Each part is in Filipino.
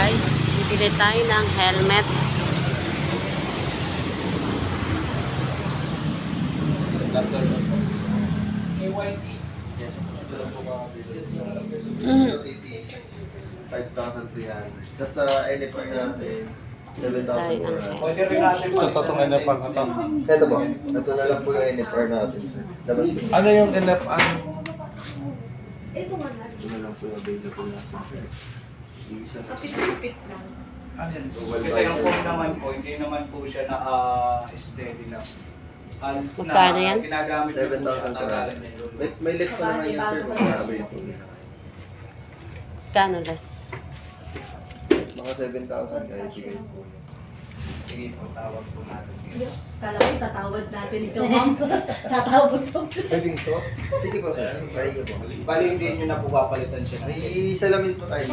guys, bibili tayo ng helmet. LTT 5,300. Tapos sa NFR natin 7,400. Pwede rin natin Ito itong NFR na to. Ito po. Ito na lang po yung NFR natin, sir. Labas yun. Ano yung NFR? Ito na lang po yung available natin, sir. Isa na. Ano yan? Kasi yung phone naman po, hindi naman po siya na steady lang. Magkano yan? Ginagamit niyo po siya, 7,000 tanggalan niya yun. May list pa naman yan, sir. Magkakabi po. Kano less? Mga 7,000 kayo. Bigay po. Sige po, tawag po natin. Kala ko tatawad natin ikaw, ma'am. Tatawad ko. Pwedeng short? Sige po, sir. Try niyo po. Bali, hindi nyo na po papalitan siya. May salamin po tayo.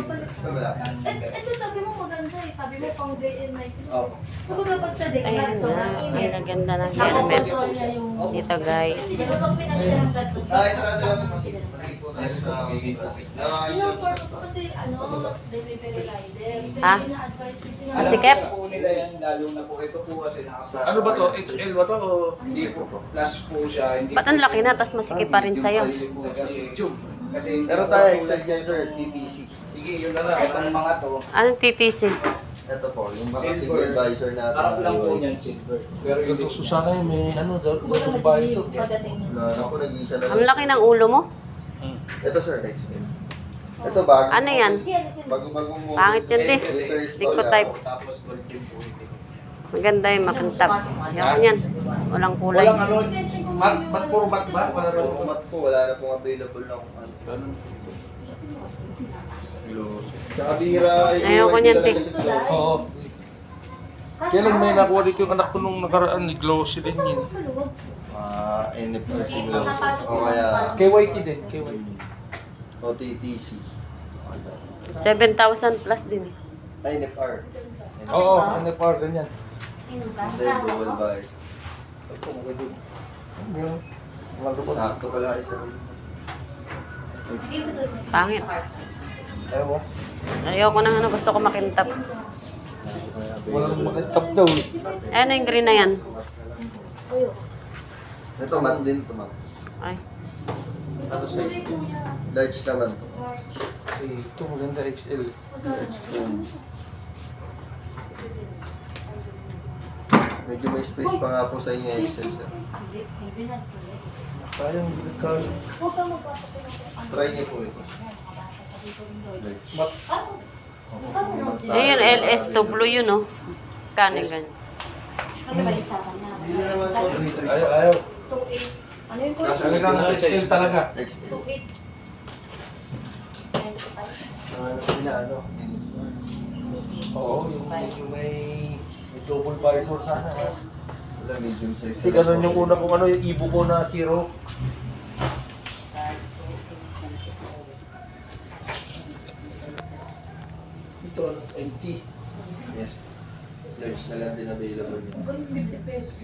Wala. Ito sabi mo maganda eh. Sabi mo pang day and night. Opo. Kapag dapat sa day and Ayan night, sobrang na, init. ang ganda ng Sa helmet. control niya yung... Dito guys. Pero pag pinagdamdad ko Ito na lang po. Masigit po tayo sa... Yung purpose ko kasi, delivery rider. Ha? Kaya na-advise ko yung... Masikip? Alam po nila yan, lalo na po ito po kasi naka-flash. Ano ba to? XL ba to? O Hindi po, flash po siya. Hindi Ba't ang laki na, tapos masikip pa rin sa'yo? tube? Kasi Pero tayo, excel dyan, sir. TTC. sige, yun na lang. Itong mga to, Anong TTC? Ito po, yung mga Silver. single advisor natin. harap lang po niyan silver. Pero hindi Ito Susana yung may ano, double visor. Pagdating niya. Na, ako nag-iisa na Ang laki ng ulo mo? Ito, sir, XL. Ito, bago. Ano yan? Bago-bago mo. Pangit yun, di. Ito is Di ko wala. type. Tapos gold din po ito. Maganda yung makintab. Yan yan. Walang kulay. Walang ano, mat puro mat ba? Wala Pero rin. kumat po, wala na pong available na kung ano. Tsaka bihira. Ayoko niyan, te. Oo. Kaya lang may nakuha dito yung anak ko nung nakaraan, ni glossy din yun. NFR siguro. O kaya KYT din, KYT. OTTC. 7,000 plus din eh. NFR. Oo, NFR din yan. Hindi, global buys. Ito, maganda yun. Yun. Walang lupot. Sakto pala isa rin. Pangit. Ayaw mo? Ayoko nang ano, gusto ko makintab. Walang makitap daw. Ano yung green na yan? Ito, mat din ito, mat. Ay. Ano size din? Large naman to. Ito maganda XL. Medyo may space pa nga po sa inyo yung Excel, sir. Sayang, bilit ka. Try niyo po ito. Mat. Ayun, LSW yun, no? Kano ganyan? Ano ba yung sa kanya? Hindi naman po. Ayaw, ayaw. 2.8. Ano yung Kaso Talagang XL talaga. XL. 2.8? Ano? Oo, yung may double visor sana. Ha? Wala, medium size. Kasi ganun yung una kong ano, yung ibo ko na zero. Ito, empty. Yes. Large na lang din available. Ganun 50 pesos.